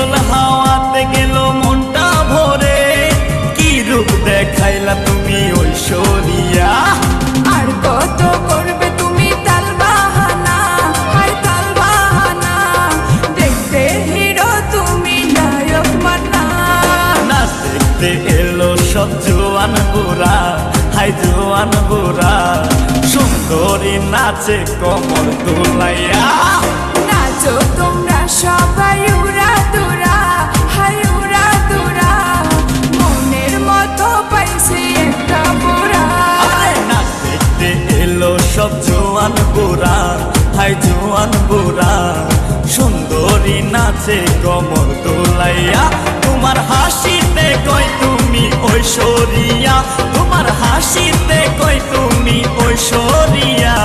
শীতল হাওয়াতে গেল মনটা ভরে, কি রূপ দেখাইলা তুমি ঐশ্বরিয়া। আর কত করবে তুমি তাল বাহানা, হায় তাল বাহানা, দেখতে হিরো তুমি নায়ক মান্না। নাচ দেখতে এলো সব জোয়ান বুড়া, হাই জোয়ান বুড়া, সুন্দরী নাচে কমর দোলাইয়া। নাচো তোমরা সবাই উড়া দুরা, হায় উড়া দুরা, মনের মতো পাইছি একটা বুড়া। নাচ দেখতে এলো সব জোয়ান বুড়া, হাই জোয়ান বুড়া, সুন্দরী নাচে কমর দোলাইয়া। তোমার হাসিতে কই তুমি ঐশ্বরিয়া, তোমার হাসিতে কই তুমি ঐশ্বরিয়া।